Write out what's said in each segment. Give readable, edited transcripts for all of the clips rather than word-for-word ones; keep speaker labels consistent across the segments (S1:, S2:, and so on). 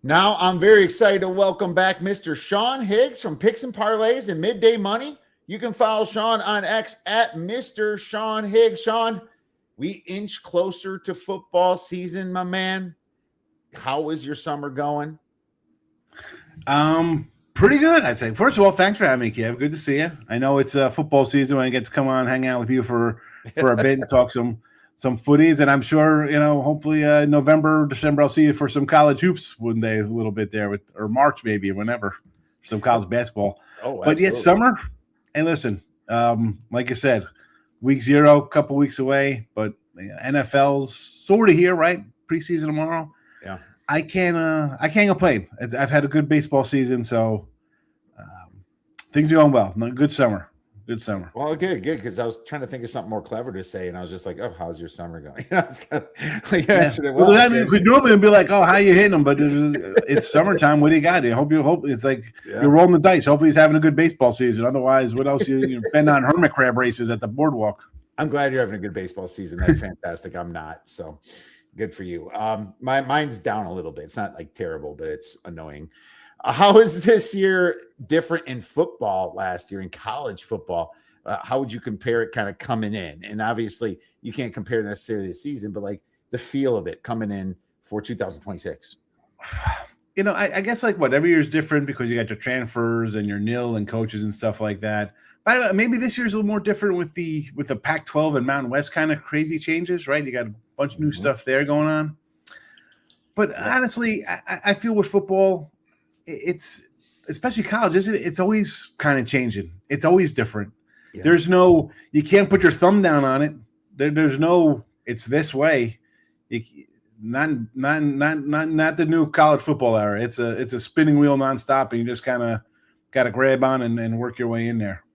S1: Now I'm very excited to welcome back Mr. Sean Higgs from Picks and Parlays and Midday Money. You can follow Sean on X at Mr. Sean Higgs. Sean, we inch closer to football season, my man. How is your summer going?
S2: Pretty good, I'd say. First of all, thanks for having me, Kiev. Good to see you. I know it's football season when I get to come on, hang out with you for a bit and talk some footies, and I'm sure, hopefully November, December, I'll see you for some college hoops one day, a little bit there, or March maybe, or whenever, some college basketball.
S1: Oh,
S2: but yeah, summer. And listen, like I said, week 0, couple weeks away, but NFL's sort of here, right? Preseason tomorrow.
S1: Yeah.
S2: I can't complain. I've had a good baseball season, so things are going well. Good summer.
S1: Well, good, because I was trying to think of something more clever to say, and I was just like, "Oh, how's your summer going?" Answered it well.
S2: Because normally it'd be like, "Oh, how you hitting them?" But it's summertime. What do you got? I hope it's like you're rolling the dice. Hopefully, he's having a good baseball season. Otherwise, what else you spend on hermit crab races at the boardwalk?
S1: I'm glad you're having a good baseball season. That's fantastic. I'm not, so good for you. Mine's down a little bit. It's not like terrible, but it's annoying. How is this year different in football last year in college football? How would you compare it kind of coming in? And obviously you can't compare necessarily the season, but like the feel of it coming in for 2026.
S2: I guess like every year is different because you got your transfers and your nil and coaches and stuff like that. But maybe this year's a little more different with the Pac-12 and Mountain West kind of crazy changes, right? You got a bunch of new stuff there going on. But honestly, I feel with football, it's especially college, isn't it? It's always kind of changing. It's always different. Yeah. There's no, you can't put your thumb down on it. There's no, it's this way. Not the new college football era. It's a spinning wheel nonstop, and you just kind of got to grab on and work your way in there.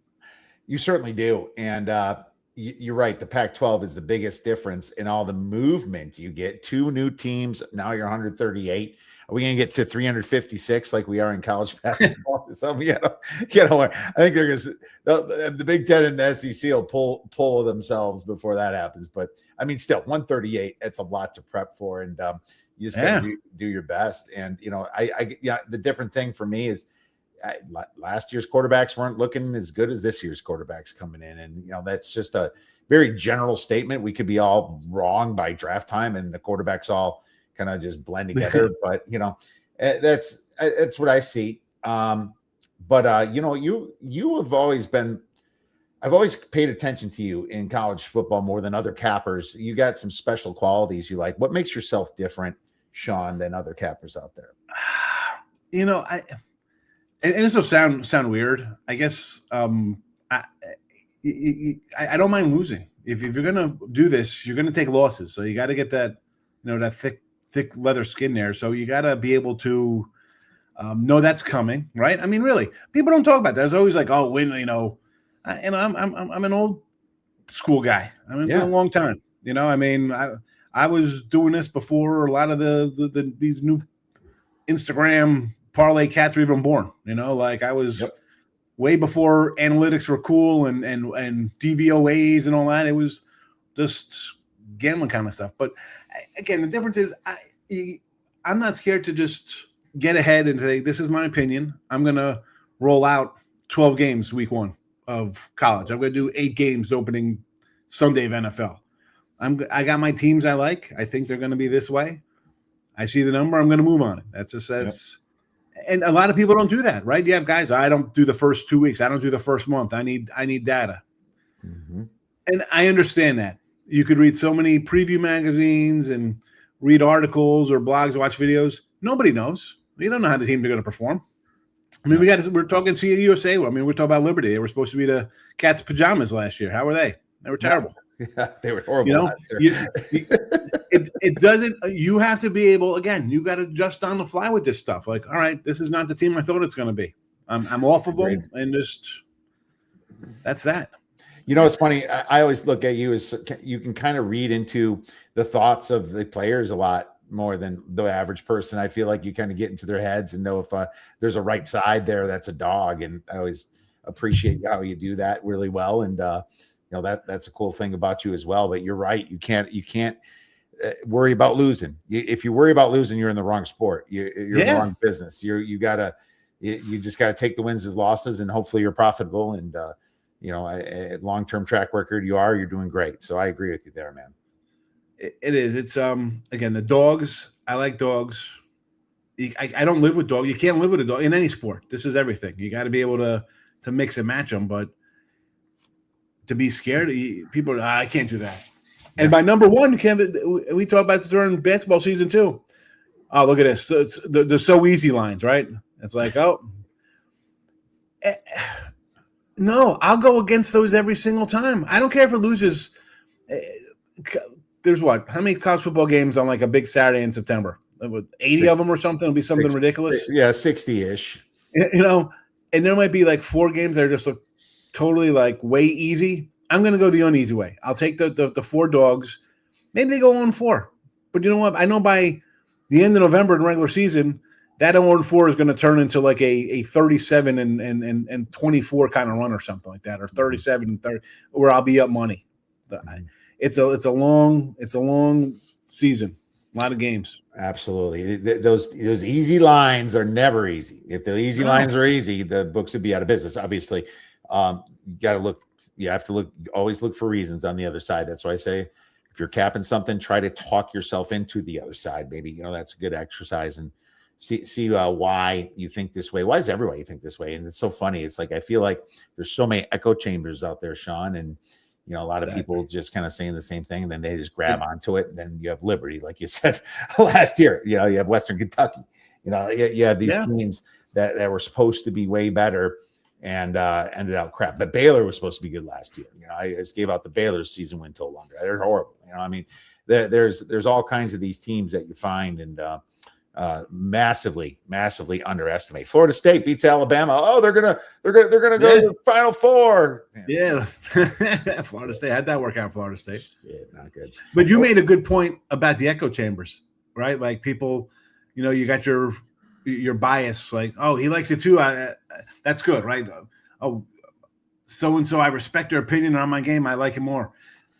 S1: You certainly do. And you're right. The Pac-12 is the biggest difference in all the movement. You get 2 new teams. Now you're 138. Are we going to get to 356 like we are in college basketball? So I think they're going to the Big Ten and the SEC will pull themselves before that happens. But I mean, still 138. It's a lot to prep for, and you just got to do your best. And the different thing for me is last year's quarterbacks weren't looking as good as this year's quarterbacks coming in, and that's just a very general statement. We could be all wrong by draft time, and the quarterbacks all kind of just blend together. But that's what I see. But you have always been. I've always paid attention to you in college football more than other cappers. You got some special qualities you like. What makes yourself different, Sean, than other cappers out there?
S2: And this will sound weird. I guess I don't mind losing. If you're gonna do this, you're gonna take losses. So you got to get that that thick leather skin there. So you got to be able to know that's coming, right? I mean, really, people don't talk about that. It's always like, oh, when I'm an old school guy. I've been for a long time. I mean, I was doing this before a lot of these new Instagram parlay cats were even born. Like I was way before analytics were cool and DVOAs and all that. It was just gambling kind of stuff. But again, the difference is I'm not scared to just get ahead and say, this is my opinion. I'm going to roll out 12 games week 1 of college. I'm going to do 8 games opening Sunday of NFL. I got my teams I like. I think they're going to be this way. I see the number. I'm going to move on it. That's and a lot of people don't do that, right? You have guys, I don't do the first 2 weeks. I don't do the first month. I need data. Mm-hmm. And I understand that. You could read so many preview magazines and read articles or blogs, watch videos. Nobody knows. You don't know how the teams are going to perform. I mean, we're talking USA. I mean, we're talking about Liberty. They were supposed to be the Cats' pajamas last year. How were they? They were terrible.
S1: Yeah, they were horrible.
S2: It doesn't. You have to be able. Again, you got to adjust on the fly with this stuff. Like, all right, this is not the team I thought it's going to be. I'm off of them, and just that's that.
S1: It's funny. I always look at you as you can kind of read into the thoughts of the players a lot more than the average person. I feel like you kind of get into their heads and know if there's a right side there that's a dog, and I always appreciate how you do that really well. And that's a cool thing about you as well. But you're right. You can't worry about losing. If you worry about losing, you're in the wrong sport. You're in the wrong business. You just gotta take the wins as losses, and hopefully you're profitable. And a long-term track record, you're doing great. So I agree with you there, man.
S2: It is. It's again, the dogs. I like dogs. I don't live with dogs. You can't live with a dog in any sport. This is everything. You got to be able to mix and match them. But to be scared, people I can't do that. And my number one, we talk about this during basketball season too. Oh, look at this. So it's the so easy lines, right? It's like, no, I'll go against those every single time. I don't care if it loses. There's how many college football games on like a big Saturday in September? 80 of them or something. It'll be something
S1: 60,
S2: ridiculous.
S1: Yeah, 60-ish.
S2: And there might be like 4 games that are just totally like way easy. I'm going to go the uneasy way. I'll take the 4 dogs. Maybe they go 0-4. But you know what? I know by the end of November in regular season, that 0-4 is going to turn into like a 37 and 24 kind of run or something like that, or 37 and 30, where I'll be up money. It's a long season. A lot of games. Absolutely.
S1: Those easy lines are never easy. If the easy lines are easy, the books would be out of business. Obviously, you got to look. You have to always look for reasons on the other side. That's why I say, if you're capping something, try to talk yourself into the other side. Maybe that's a good exercise, and see why you think this way. Why does everybody think this way? And it's so funny. It's like I feel like there's so many echo chambers out there, Sean, and a lot of people just kind of saying the same thing, and then they just grab onto it. And then you have Liberty, like you said last year. You have Western Kentucky. You have these teams that were supposed to be way better and ended out crap. But Baylor was supposed to be good last year. I just gave out the Baylor season win total under. They're horrible. There's all kinds of these teams that you find and massively underestimate. Florida State beats Alabama. Oh, they're gonna go to the Final Four.
S2: Yeah. Florida State. How'd that work out? Florida State.
S1: Yeah, not good.
S2: But you made a good point about the echo chambers, right? Like people, you got your bias. Like, oh, he likes it too. That's good, right? Oh, so and so. I respect their opinion on my game. I like it more.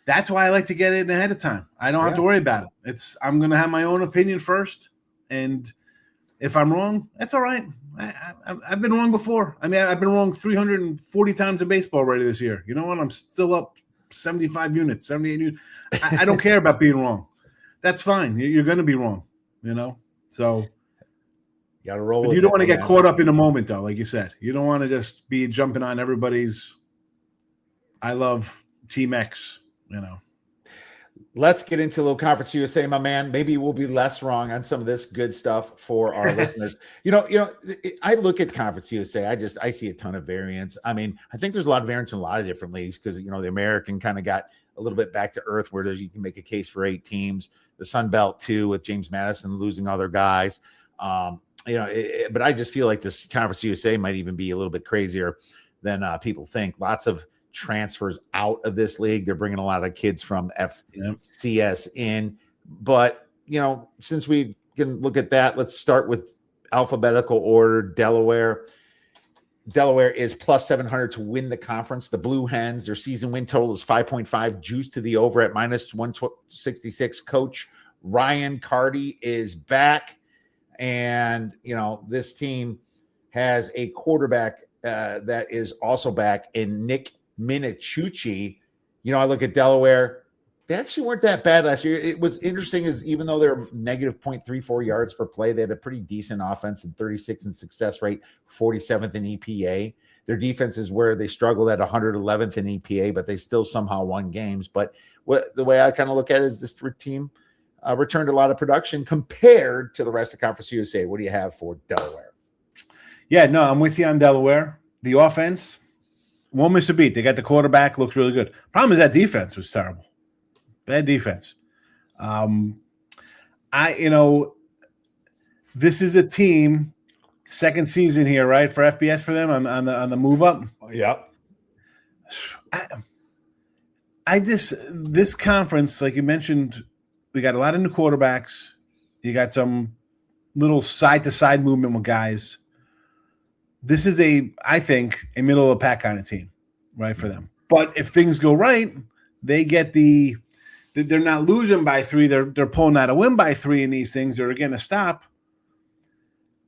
S2: That's why I like to get it ahead of time. I don't have to worry about it. I'm gonna have my own opinion first. And if I'm wrong, that's all right. I've been wrong before. I mean, I've been wrong 340 times in baseball already this year. You know what? I'm still up 75 units, 78 units. I don't care about being wrong. That's fine. You're going to be wrong, So
S1: you got to roll.
S2: You don't want to get caught up in the moment, though, like you said. You don't want to just be jumping on everybody's I love Team X,
S1: Let's get into a little Conference USA, my man. Maybe we'll be less wrong on some of this good stuff for our listeners. I look at Conference USA. I see a ton of variance. I mean, I think there's a lot of variance in a lot of different leagues because, the American kind of got a little bit back to earth where you can make a case for 8 teams. The Sun Belt, too, with James Madison losing other guys. But I just feel like this Conference USA might even be a little bit crazier than people think. Lots of transfers out of this league. They're bringing a lot of kids from FCS in. But, since we can look at that, let's start with alphabetical order. Delaware is plus 700 to win the conference. The Blue Hens, their season win total is 5.5, juice to the over at minus 166. Coach Ryan Carty is back. And, this team has a quarterback that is also back in Nick Minichucci. I look at Delaware. They actually weren't that bad last year. It was interesting is even though they're negative 0.34 yards per play, they had a pretty decent offense and 36 in success rate, 47th in EPA. Their defense is where they struggled at 111th in EPA, but they still somehow won games. But the way I kind of look at it is this team returned a lot of production compared to the rest of Conference USA. What do you have for Delaware?
S2: Yeah, no, I'm with you on Delaware. The offense won't miss a beat. They got the quarterback, looks really good. Problem is that defense was terrible. Bad defense. This is a team, second season here, right, for FBS for them on the move up.
S1: Yep.
S2: This conference, like you mentioned, we got a lot of new quarterbacks. You got some little side-to-side movement with guys. This is I think, a middle-of-the-pack kind of team, right, for them. But if things go right, they get the they're not losing by 3. They're pulling out a win by 3 in these things. They're going to stop.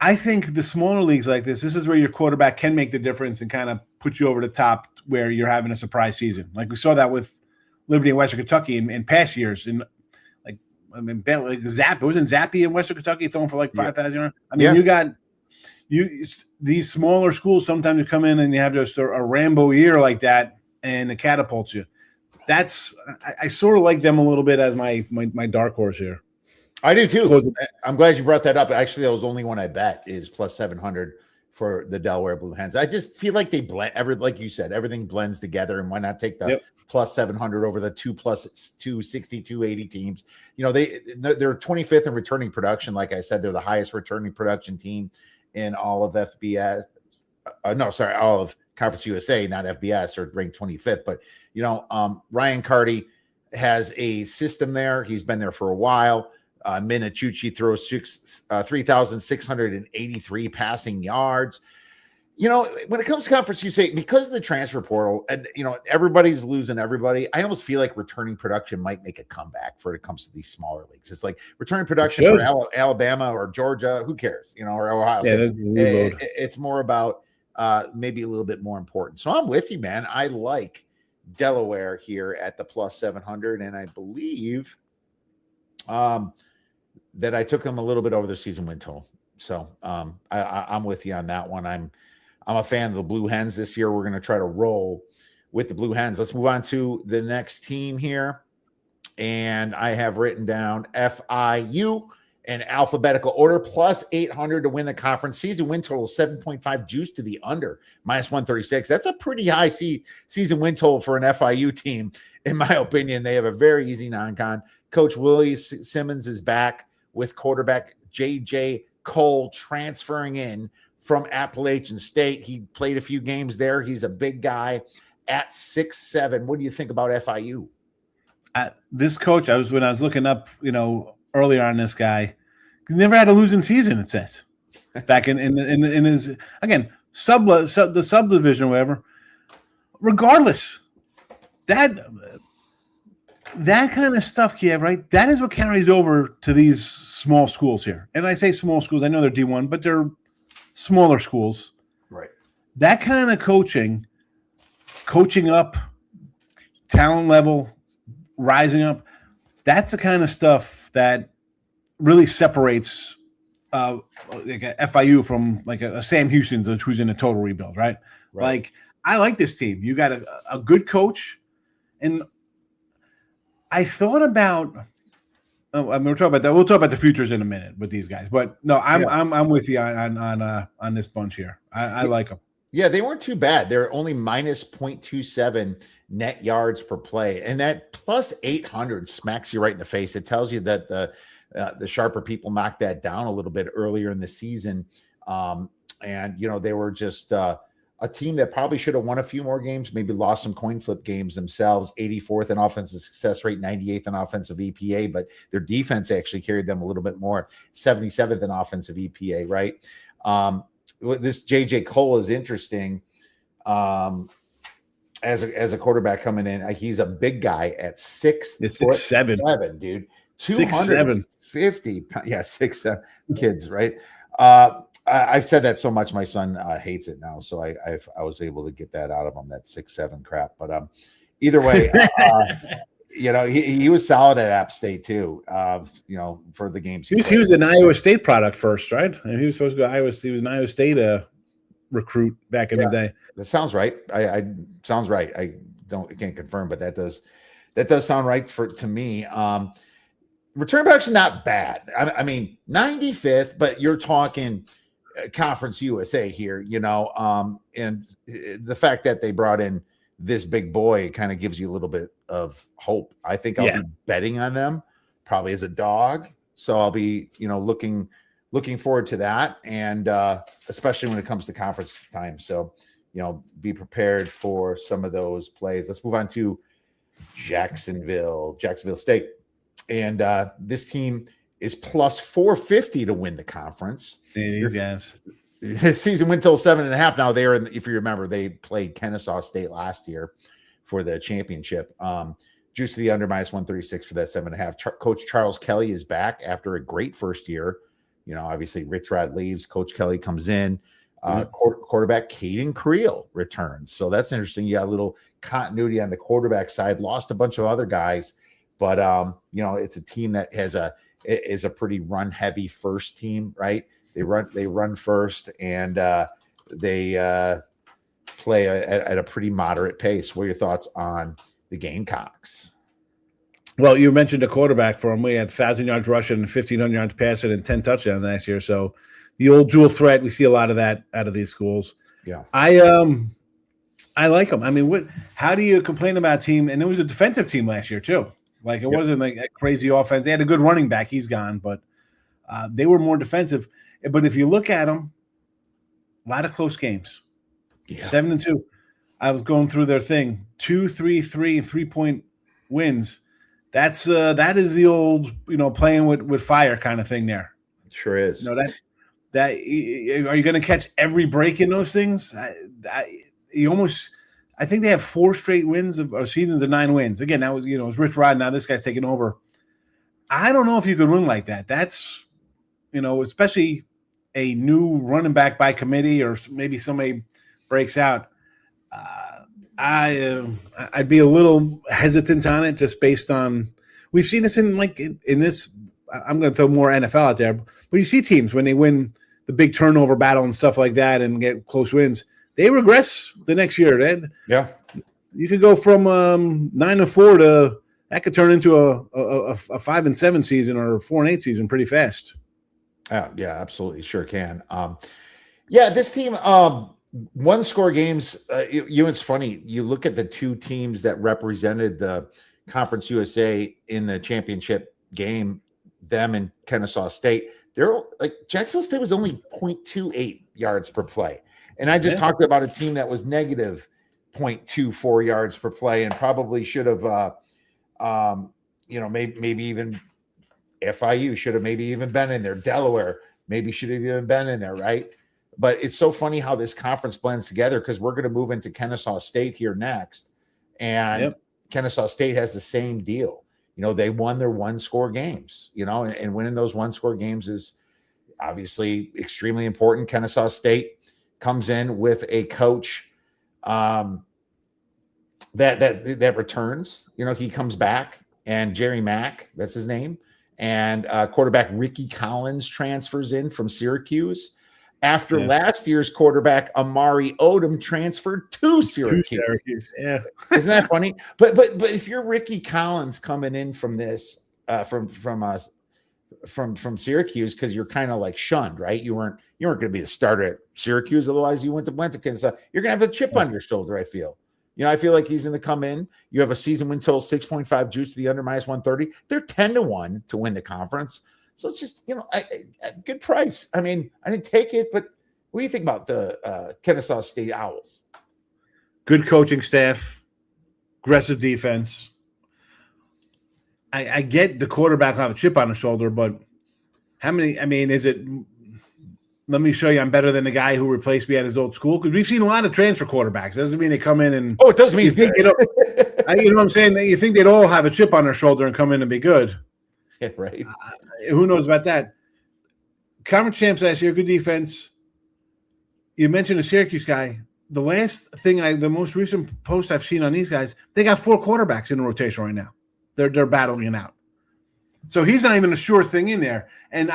S2: I think the smaller leagues like this is where your quarterback can make the difference and kind of put you over the top where you're having a surprise season. Like we saw that with Liberty and Western Kentucky in past years. Like Zapp, wasn't Zappy in Western Kentucky throwing for like 5,000 yards? I mean, these smaller schools sometimes you come in and you have just a Rambo year like that and it catapults you. I sort of like them a little bit as my dark horse here.
S1: I do too. I'm glad you brought that up. Actually, that was the only one I bet is plus 700 for the Delaware Blue Hens. I just feel like they blend like you said, everything blends together. And why not take the plus 700 over the 2 plus 260, 280 teams? You know, they're 25th in returning production. Like I said, they're the highest returning production team in all of FBS. All of Conference USA, not FBS, or ranked 25th. But, you know, Ryan Carty has a system there. He's been there for a while. Minachuchi throws 3,683 passing yards. You know, when it comes to Conference USA, because of the transfer portal and, you know, everybody's losing everybody, I almost feel like returning production might make a comeback when it comes to these smaller leagues. It's like returning production for Alabama or Georgia, who cares, you know, or Ohio State. It's more about maybe a little bit more important. So I'm with you, man. I like Delaware here at the plus 700, and I believe that I took them a little bit over the season win total. So I'm with you on that one. I'm a fan of the Blue Hens this year. We're going to try to roll with the Blue Hens. Let's move on to the next team here. And I have written down FIU in alphabetical order, plus 800 to win the conference. Season win total 7.5, juice to the under, minus 136. That's a pretty high season win total for an FIU team, in my opinion. They have a very easy non-con. Coach Willie Simmons is back with quarterback J.J. Cole transferring in from Appalachian State. He played a few games there. He's a big guy at 6'7". What do you think about FIU?
S2: This coach, when I was looking up, you know, earlier on this guy, he never had a losing season, it says. Back in his, again, the subdivision or whatever. Regardless, that kind of stuff, Kiev, right? That is what carries over to these small schools here. And I say small schools, I know they're D1, but they're smaller schools.
S1: Right.
S2: That kind of coaching up, talent level, rising up, that's the kind of stuff that really separates like a FIU from like a Sam Houston who's in a total rebuild, right? Like, I like this team. You got a good coach, and I thought about. Oh, I mean, we'll talk about that. We'll talk about the futures in a minute with these guys, but no, I'm with you on this bunch here. I like them.
S1: Yeah, they weren't too bad. They're only minus 0.27 net yards per play, and that plus 800 smacks you right in the face. It tells you that the sharper people knocked that down a little bit earlier in the season, and you know they were just a team that probably should have won a few more games, maybe lost some coin flip games themselves. 84th in offensive success rate, 98th in offensive EPA, but their defense actually carried them a little bit more. 77th in offensive EPA, right? This J.J. Cole is interesting as a quarterback coming in. He's a big guy at 6'7", dude. 250. Yeah, 6'7" kids, right? I've said that so much, my son hates it now. So I was able to get that out of him, that 6'7" crap. But either way, you know, he was solid at App State too. You know, for the games
S2: he was an Iowa State product first, right? And he was supposed to go Iowa. He was an Iowa State recruit back in the day.
S1: That sounds right. Sounds right. I can't confirm, but that does sound right to me. Return production not bad. I mean, 95th, but you're talking Conference USA here, you know, and the fact that they brought in this big boy kind of gives you a little bit of hope. I think I'll be betting on them probably as a dog. So I'll be, you know, looking forward to that. And especially when it comes to conference time. So, you know, be prepared for some of those plays. Let's move on to Jacksonville State. And this team is plus 450 to win the conference.
S2: These guys.
S1: Season win total 7.5. Now if you remember, they played Kennesaw State last year for the championship. Juice to the under -136 for that 7.5. Coach Charles Kelly is back after a great first year. Obviously Rich Rod leaves. Coach Kelly comes in. Quarterback Caden Creel returns. So that's interesting. You got a little continuity on the quarterback side. Lost a bunch of other guys, but it's a team that is a pretty run heavy first team, right? They run first, and they play at a pretty moderate pace. What are your thoughts on the Gamecocks?
S2: Well, you mentioned the quarterback for him. We had 1,000 yards rushing and 1,500 yards passing and 10 touchdowns last year. So the old dual threat, we see a lot of that out of these schools.
S1: Yeah,
S2: I like them. I mean, how do you complain about a team? And it was a defensive team last year too. Like it wasn't like a crazy offense. They had a good running back. He's gone, but they were more defensive. But if you look at them, a lot of close games. Yeah. 7-2. I was going through their thing. 2, 3, 3, and 3-point wins. That is the old, playing with fire kind of thing there.
S1: It sure is.
S2: That are you going to catch every break in those things? I think they have 4 straight wins or seasons of 9 wins. Again, that was, it was Rich Rod. Now this guy's taking over. I don't know if you could win like that. That's, especially a new running back by committee, or maybe somebody breaks out. I'd be a little hesitant on it just based on we've seen this in this. I'm going to throw more NFL out there, but you see teams when they win the big turnover battle and stuff like that and get close wins, they regress the next year.
S1: Yeah,
S2: you could go from 9-4 to that could turn into a 5-7 season or a 4-8 season pretty fast.
S1: Yeah, absolutely, sure can. This team. One score games, it's funny. You look at the 2 teams that represented the Conference USA in the championship game, them and Kennesaw State. They're like Jacksonville State was only 0.28 yards per play. And I just talked about a team that was negative 0.24 yards per play and probably should have, maybe even FIU should have maybe even been in there. Delaware maybe should have even been in there, right? But it's so funny how this conference blends together because we're going to move into Kennesaw State here next. And Kennesaw State has the same deal. They won their 1-score games, and winning those 1-score games is obviously extremely important. Kennesaw State comes in with a coach that returns. He comes back, and Jerry Mack, that's his name, and quarterback Ricky Collins transfers in from Syracuse. After last year's quarterback, Amari Odom, transferred to Syracuse.
S2: Yeah.
S1: Isn't that funny? But if you're Ricky Collins coming in from this, from Syracuse, because you're kind of like shunned, right? You weren't going to be the starter at Syracuse. Otherwise you went to Kansas. You're going to have a chip on your shoulder, I feel. I feel like he's going to come in. You have a season win total 6.5, juice to the under -130. They're 10-1 to win the conference. So it's just, a good price. I mean, I didn't take it, but what do you think about the Kennesaw State Owls?
S2: Good coaching staff, aggressive defense. I get the quarterback will have a chip on his shoulder, but how many? I mean, is it? Let me show you I'm better than the guy who replaced me at his old school. Because we've seen a lot of transfer quarterbacks. That doesn't mean they come in and.
S1: Oh, it doesn't mean
S2: you know what I'm saying? You think they'd all have a chip on their shoulder and come in and be good.
S1: Yeah, right.
S2: Who knows about that? Conference champs last year, good defense. You mentioned the Syracuse guy. The most recent post I've seen on these guys, they got 4 quarterbacks in the rotation right now. They're battling it out. So he's not even a sure thing in there. And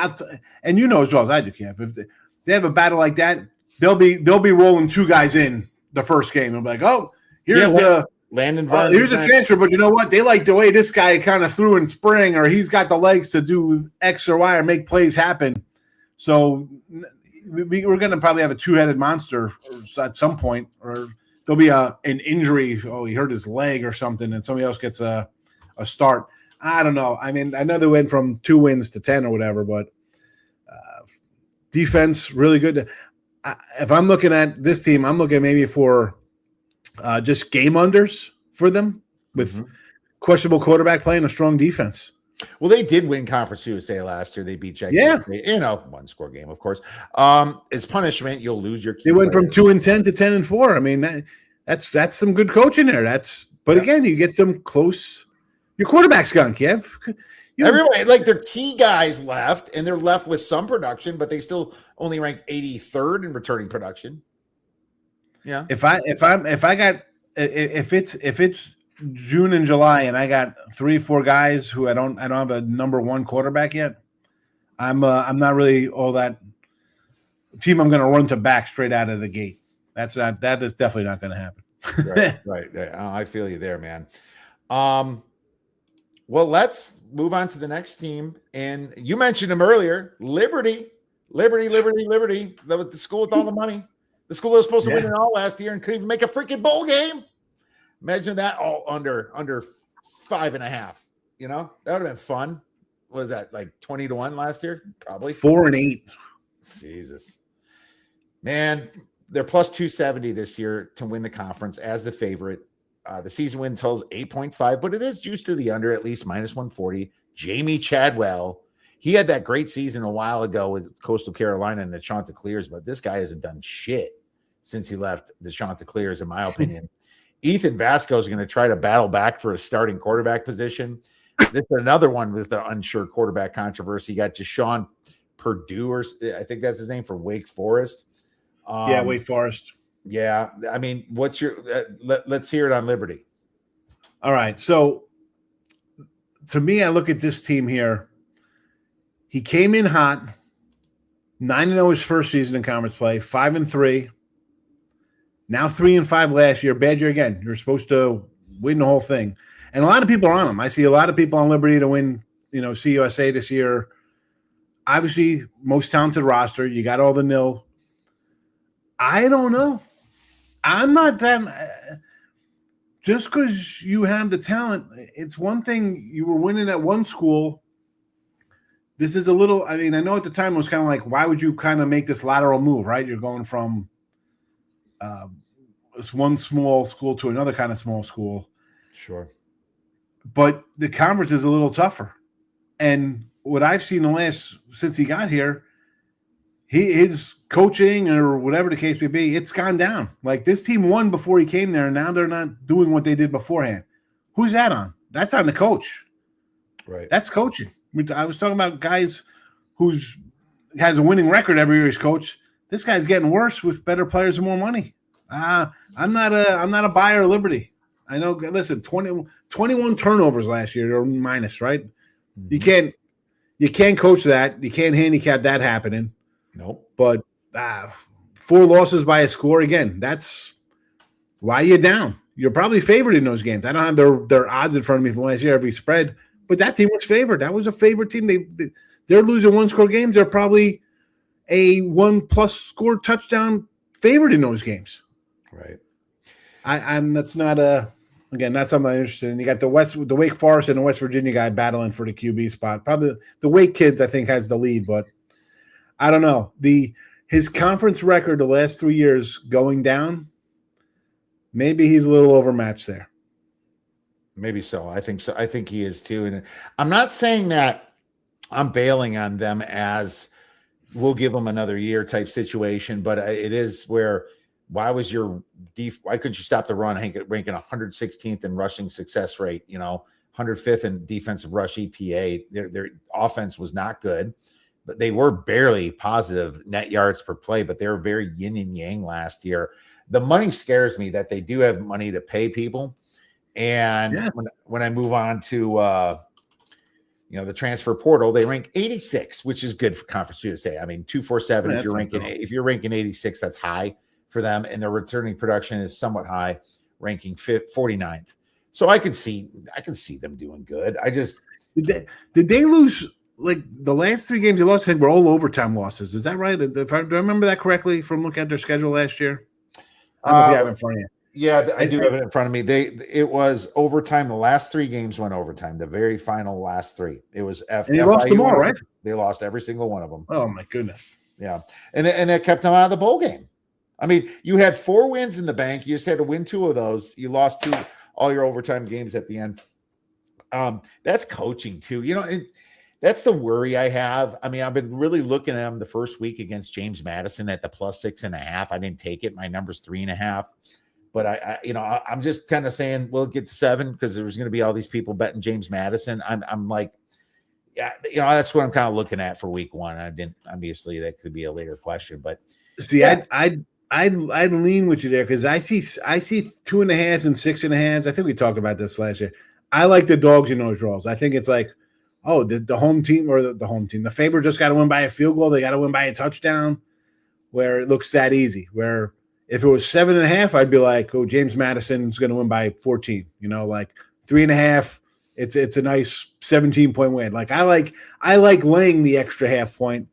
S2: you know as well as I do, Kiev, if they have a battle like that, they'll be rolling 2 guys in the first game. They'll be like, oh, here's
S1: Landon
S2: here's the transfer, but you know what? They like the way this guy kind of threw in spring, or he's got the legs to do X or Y or make plays happen. So we're going to probably have a 2-headed monster at some point, or there'll be an injury. Oh, he hurt his leg or something, and somebody else gets a start. I don't know. I mean, I know they went from 2 wins to 10 or whatever, but defense really good. If I'm looking at this team, I'm looking maybe for just game unders for them with questionable quarterback play and a strong defense.
S1: Well, they did win Conference USA last year. They beat Jackson State. 1-score game, of course. As punishment, you'll lose your key.
S2: They went from 2-10 to 10-4. I mean, that's some good coaching there. But again, you get some close Your quarterback's gone, Kiev.
S1: Everybody, like their key guys left, and they're left with some production, but they still only rank 83rd in returning production. Yeah.
S2: If it's June and July and I got 3 or 4 guys who I don't have a number 1 quarterback yet, I'm not really all that team I'm going to run to back straight out of the gate. That is definitely not going to happen.
S1: Right. I feel you there, man. Well, let's move on to the next team. And you mentioned them earlier, Liberty. The school with all the money. The school that was supposed to win it all last year and couldn't even make a freaking bowl game. Imagine that all under 5.5. You know, that would have been fun. What was that, like 20-1 last year? Probably
S2: 4-8.
S1: Jesus, man, they're plus 270 this year to win the conference as the favorite. The season win total is 8.5, but it is juiced to the under at least minus 140. Jamie Chadwell, he had that great season a while ago with Coastal Carolina and the Chanticleers, but this guy hasn't done shit since he left the Chanticleers, in my opinion. Ethan Vasco is going to try to battle back for a starting quarterback position. This is another one with the unsure quarterback controversy. You got Deshaun Purdue, or I think that's his name, for Wake Forest.
S2: Wake Forest.
S1: Yeah, I mean, what's your? Let's hear it on Liberty.
S2: All right, so to me, I look at this team here. He came in hot, 9-0 his first season in conference play, 5-3. Now 3-5 last year. Bad year again. You're supposed to win the whole thing, and a lot of people are on him. I see a lot of people on Liberty to win. CUSA this year. Obviously, most talented roster. You got all the nil. I don't know. I'm not that. Just because you have the talent, it's one thing. You were winning at one school. This is a little. I mean, I know at the time it was kind of like, why would you kind of make this lateral move, right? You're going from this one small school to another kind of small school.
S1: Sure.
S2: But the conference is a little tougher. And what I've seen since he got here, his coaching or whatever the case may be, it's gone down. Like, this team won before he came there, and now they're not doing what they did beforehand. Who's that on? That's on the coach.
S1: Right.
S2: That's coaching. I was talking about guys who's has a winning record every year he's coached. This guy's getting worse with better players and more money. I'm not a buyer of Liberty. I know. Listen, 21 turnovers last year or minus, right? Mm-hmm. You can't coach that. You can't handicap that happening.
S1: Nope.
S2: But 4 losses by a score, again, that's why you're down. You're probably favored in those games. I don't have their odds in front of me from last year every spread, but that team was favored. That was a favorite team. They're losing 1-score games. They're probably a 1+ score touchdown favorite in those games.
S1: Right.
S2: That's not something I'm interested in. You got the Wake Forest and the West Virginia guy battling for the QB spot. Probably the Wake kids, I think, has the lead, but I don't know. His conference record the last 3 years going down, maybe he's a little overmatched there.
S1: Maybe so. I think so. I think he is too. And I'm not saying that I'm bailing on them as we'll give them another year type situation, but it is where why couldn't you stop the run? Ranking 116th in rushing success rate, 105th in defensive rush EPA. Their offense was not good. But they were barely positive net yards per play, but they were very yin and yang last year. The money scares me that they do have money to pay people. And when I move on to, the transfer portal, they rank 86, which is good for Conference USA. I mean, 247, if you're ranking 86, that's high for them. And their returning production is somewhat high, ranking 49th. So I can see them doing good.
S2: Did they lose? Like, the last 3 games they lost, I think, were all overtime losses. Is that right? Do I remember that correctly from looking at their schedule last year? I don't know if you have it in front of you.
S1: Yeah, I do have it in front of me. It was overtime. The last 3 games went overtime. The very final last 3. It was
S2: and they lost them all, right?
S1: They lost every single one of them.
S2: Oh my goodness.
S1: Yeah, and that kept them out of the bowl game. I mean, you had 4 wins in the bank. You just had to win 2 of those. You lost all your overtime games at the end. That's coaching too. That's the worry I have. I mean, I've been really looking at them the first week against James Madison at the plus 6.5. I didn't take it. My number's 3.5. But I'm just kind of saying we'll get to 7 because there's going to be all these people betting James Madison. I'm like, yeah, that's what I'm kind of looking at for week 1. I didn't, obviously that could be a later question, but
S2: see, yeah. I'd lean with you there because I see 2.5s and 6.5s. I think we talked about this last year. I like the dogs in those draws. I think it's like, oh, the home team or the home team, the favorite just got to win by a field goal. They got to win by a touchdown, where it looks that easy. Where if it was 7.5, I'd be like, oh, James Madison's going to win by 14. Like 3.5. It's a nice 17-point win. Like I like laying the extra half point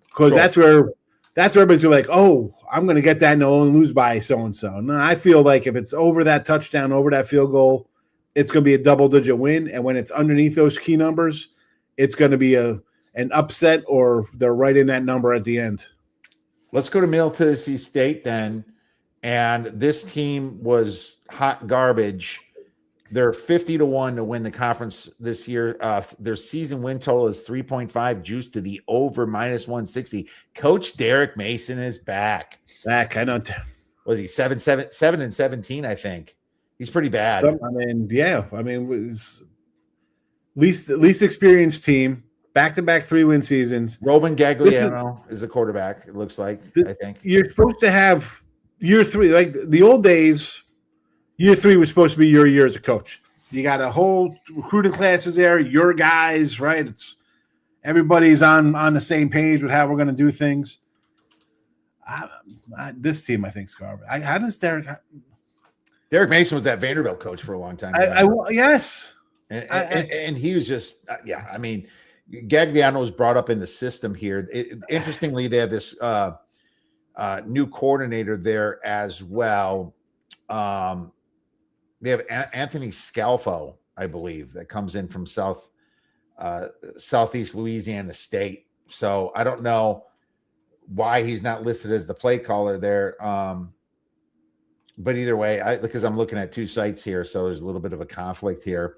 S2: because that's where everybody's like, oh, I'm going to get that and I'll only lose by so-and-so. No, I feel like if it's over that touchdown, over that field goal, it's going to be a double-digit win. And when it's underneath those key numbers, it's going to be an upset or they're right in that number at the end.
S1: Let's go to Middle Tennessee State then. And this team was hot garbage. They're 50-1 to win the conference this year. Their season win total is 3.5, juiced to the over -160. Coach Derek Mason is back.
S2: I know.
S1: Was he 7-17? I think he's pretty bad.
S2: Least experienced team. Back-to-back 3-win seasons.
S1: Roman Gagliano is the quarterback. It looks like. I think
S2: you're supposed to have year 3, like the old days. Year 3 was supposed to be your year as a coach. You got a whole recruiting classes there, your guys, right? It's everybody's on the same page with how we're going to do things. This team, I think, is garbage. How does Derek
S1: Mason was that Vanderbilt coach for a long time.
S2: Yes.
S1: And he was just, I mean, Gagliano was brought up in the system here. Interestingly, they have this new coordinator there as well. They have Anthony Scalfo, I believe, that comes in from Southeast Louisiana State. So I don't know why he's not listed as the play caller there. But either way, because I'm looking at 2 sites here, so there's a little bit of a conflict here,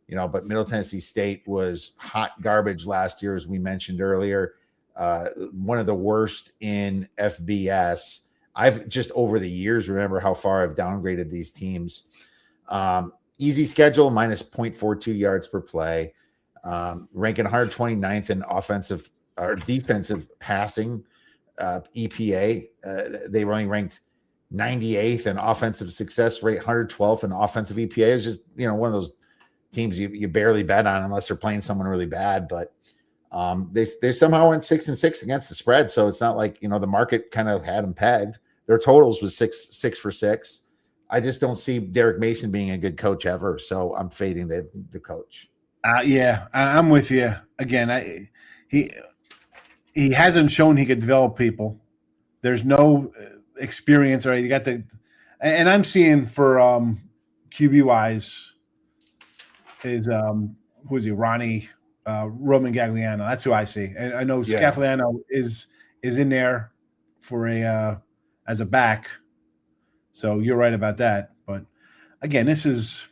S1: but Middle Tennessee State was hot garbage last year, as we mentioned earlier. One of the worst in FBS. I've just over the years remember how far I've downgraded these teams. Easy schedule, minus 0.42 yards per play, ranking 129th in offensive or defensive passing EPA. They were only ranked 98th in offensive success rate, 112th in offensive EPA. It's just, one of those teams you barely bet on unless they're playing someone really bad. But they somehow went 6-6 against the spread. So it's not like, the market kind of had them pegged. Their totals was 6 for 6. I just don't see Derek Mason being a good coach ever. So I'm fading the coach.
S2: I'm with you. Again, he hasn't shown he could develop people. There's no experience, right? You got and I'm seeing for QB wise is who is he? Ronnie Roman Gagliano. That's who I see. And I know Scafaliano is in there for as a back. So you're right about that. But again, this is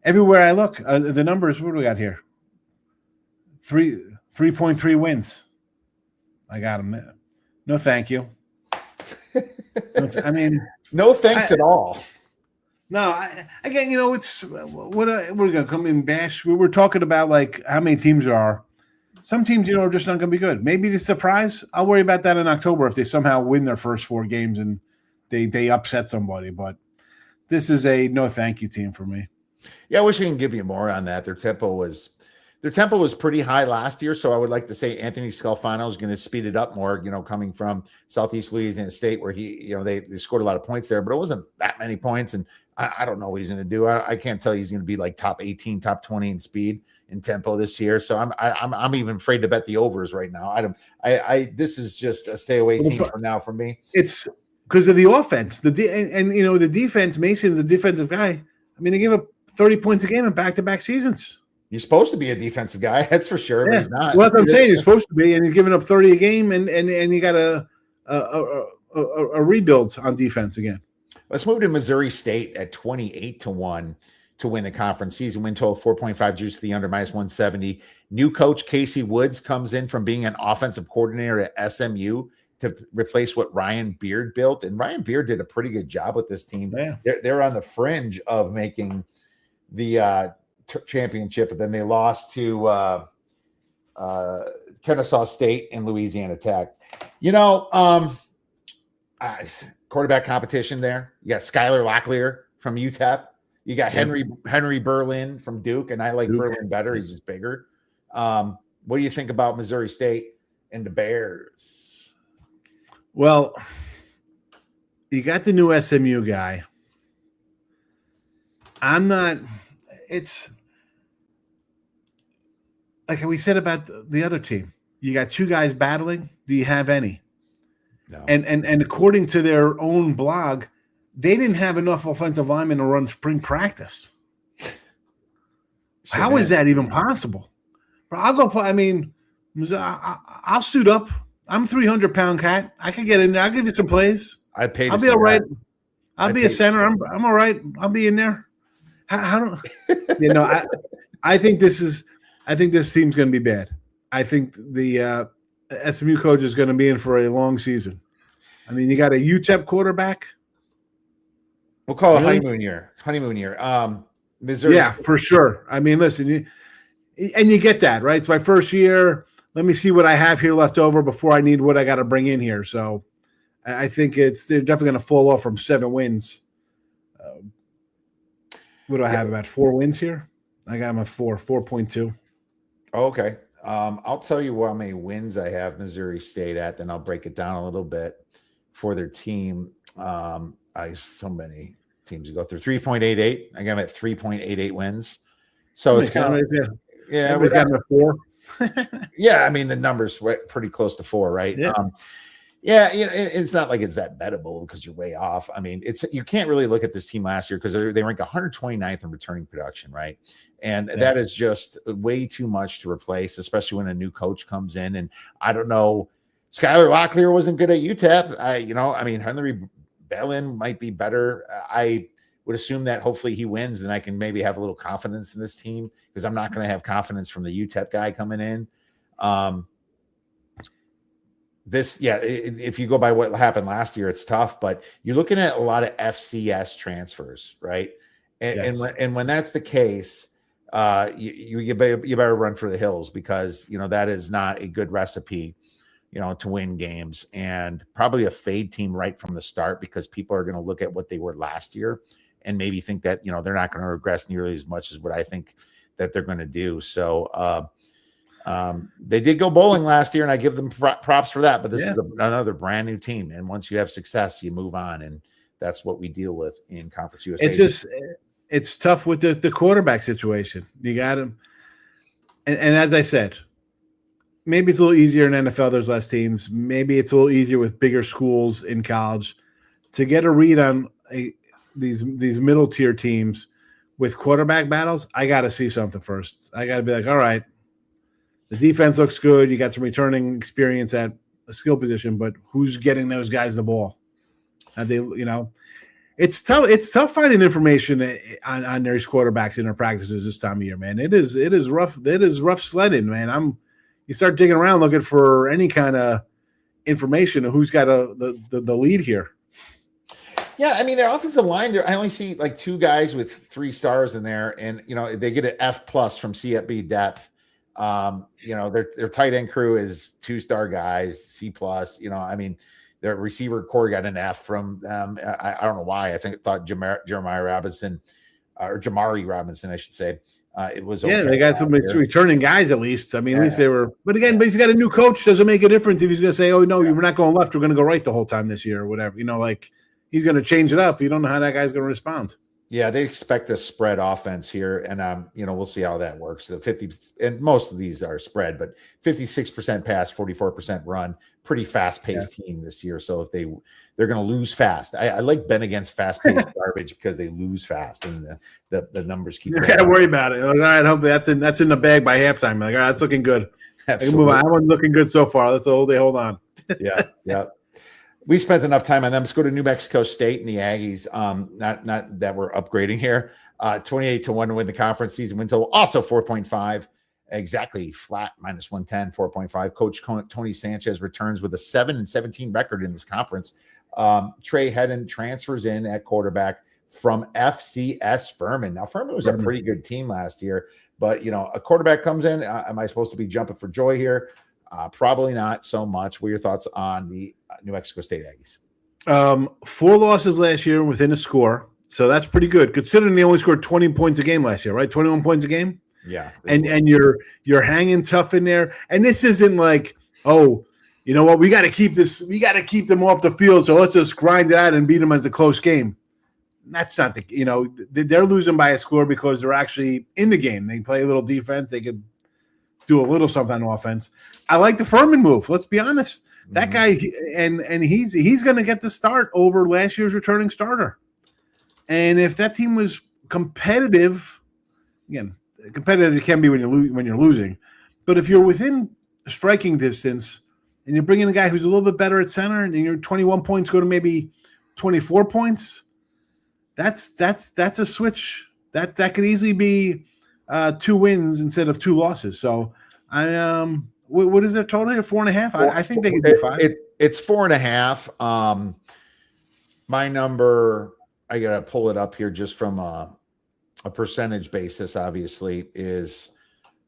S2: everywhere I look. The numbers. What do we got here? 3.3 wins. I got them. No, thank you.
S1: No thanks at all.
S2: No, it's what we're gonna come in bash. We were talking about like how many teams there are. Some teams, are just not gonna be good. Maybe the surprise. I'll worry about that in October if they somehow win their first 4 games and they upset somebody. But this is a no thank you team for me.
S1: Yeah, I wish I can give you more on that. Their tempo was pretty high last year, so I would like to say Anthony Scalfano is going to speed it up more. Coming from Southeast Louisiana State, where they scored a lot of points there, but it wasn't that many points. And I don't know what he's going to do. I can't tell you he's going to be like top 18, top 20 in speed and tempo this year. So I'm even afraid to bet the overs right now. This is just a stay away team for now for me.
S2: It's because of the offense, the defense. Mason's a defensive guy. They give up 30 points a game in back-to-back seasons.
S1: He's supposed to be a defensive guy, that's for sure. But he's not.
S2: Well, that's what I'm saying. He's supposed to be, and he's giving up 30 a game, and you got a rebuild on defense again.
S1: Let's move to Missouri State at 28-1 to win the conference. Season win total 4.5, juice to the under, minus 170. New coach Casey Woods comes in from being an offensive coordinator at SMU to replace what Ryan Beard built, and Ryan Beard did a pretty good job with this team.
S2: Yeah.
S1: They're on the fringe of making the championship, but then they lost to Kennesaw State and Louisiana Tech. Quarterback competition there. You got Skylar Locklear from UTEP. You got Henry Berlin from Duke, and I like Berlin better. He's just bigger. What do you think about Missouri State and the Bears?
S2: Well, you got the new SMU guy. It's like we said about the other team. You got two guys battling. Do you have any?
S1: No.
S2: And according to their own blog, they didn't have enough offensive linemen to run spring practice. How is that even possible? I'll go play. I mean, I'll suit up. I'm a 300-pound cat. I can get in there. I'll give you some plays.
S1: I'll be
S2: all right. I'll be a center. I'm all right. I'll be in there. I think this team's going to be bad. I think the SMU coach is going to be in for a long season. I mean, you got a UTEP quarterback.
S1: We'll call it honeymoon year. Missouri.
S2: Yeah, for sure. I mean, listen, you get that, right? It's my first year. Let me see what I have here left over before I need what I got to bring in here. So I think they're definitely going to fall off from 7 wins. What do I have, about 4 wins here? I got them at 4.2.
S1: Okay. I'll tell you how many wins I have Missouri State at, then I'll break it down a little bit for their team. So many teams to go through. 3.88. I got them at 3.88 wins. So it's kind of
S2: everybody's got them at 4.
S1: Yeah, I mean the numbers pretty close to 4, right?
S2: Yeah.
S1: It's not like it's that bettable because you're way off. I mean, you can't really look at this team last year because they rank 129th in returning production, right? And that is just way too much to replace, especially when a new coach comes in. And I don't know, Skylar Locklear wasn't good at UTEP. Henry Bellin might be better. I would assume that hopefully he wins, and I can maybe have a little confidence in this team because I'm not going to have confidence from the UTEP guy coming in. If you go by what happened last year, it's tough, but you're looking at a lot of FCS transfers, right? And when that's the case, you better run for the hills because that is not a good recipe, to win games, and probably a fade team right from the start because people are going to look at what they were last year and maybe think that they're not going to regress nearly as much as what I think that they're going to do. So they did go bowling last year, and I give them props for that. But this is another brand new team, and once you have success, you move on, and that's what we deal with in Conference USA.
S2: It's tough with the quarterback situation. You got him, and as I said, maybe it's a little easier in NFL. There's less teams. Maybe it's a little easier with bigger schools in college to get a read on these middle tier teams with quarterback battles. I got to see something first. I got to be like, all right. The defense looks good. You got some returning experience at a skill position, but who's getting those guys the ball? It's tough. It's tough finding information on their quarterbacks in their practices this time of year, man. It is rough. It is rough sledding, man. You start digging around looking for any kind of information of who's got the lead here.
S1: Yeah, I mean their offensive line. I only see like 2 guys with 3 stars in there, and they get an F+ from CFB depth. Their tight end crew is 2-star guys, C+. Their receiver core got an F from I don't know why. I thought Jamari Robinson, I should say. It was okay.
S2: They got some returning guys at least. At least they were. But again, if you got a new coach, doesn't make a difference if he's going to say, "Oh no, we're not going left. We're going to go right the whole time this year," or whatever. He's going to change it up. You don't know how that guy's going to respond.
S1: Yeah, they expect a spread offense here, and we'll see how that works. The 50, and most of these are spread, but 56% pass, 44% run, pretty fast-paced team this year. So if they're going to lose fast. I like betting against fast-paced garbage because they lose fast, and the numbers keep.
S2: You got to worry about it. All right, hope that's in the bag by halftime. Like, all right, that's looking good.
S1: Absolutely.
S2: Move on. That one's looking good so far. Let's hold on.
S1: Yeah. We spent enough time on them. Let's go to New Mexico State and the Aggies. Not that we're upgrading here. 28-1 to win the conference. Season win total also 4.5. exactly flat, -110, 4.5. Coach Tony Sanchez returns with a 7-17 record in this conference. Trey Hedden transfers in at quarterback from FCS Furman. Now, Furman was a pretty good team last year, but, a quarterback comes in. Am I supposed to be jumping for joy here? Probably not so much. What are your thoughts on the New Mexico State Aggies?
S2: 4 losses last year within a score. So that's pretty good, considering they only scored 20 points a game last year, right? 21 points a game.
S1: Yeah.
S2: And you're hanging tough in there. And this isn't like, oh, you know what? We got to keep them off the field. So let's just grind it out and beat them as a close game. That's not they're losing by a score because they're actually in the game. They play a little defense. They could do a little something on offense. I like the Furman move. Let's be honest. That guy, and he's going to get the start over last year's returning starter. And if that team was competitive, again, competitive it can be when you're losing, but if you're within striking distance and you're bringing a guy who's a little bit better at center, and your 21 points go to maybe 24 points, that's a switch. That could easily be 2 wins instead of 2 losses. So what is their total here? 4.5. I think they could do 5.
S1: It's 4.5. My number, I gotta pull it up here just from a percentage basis. Obviously, is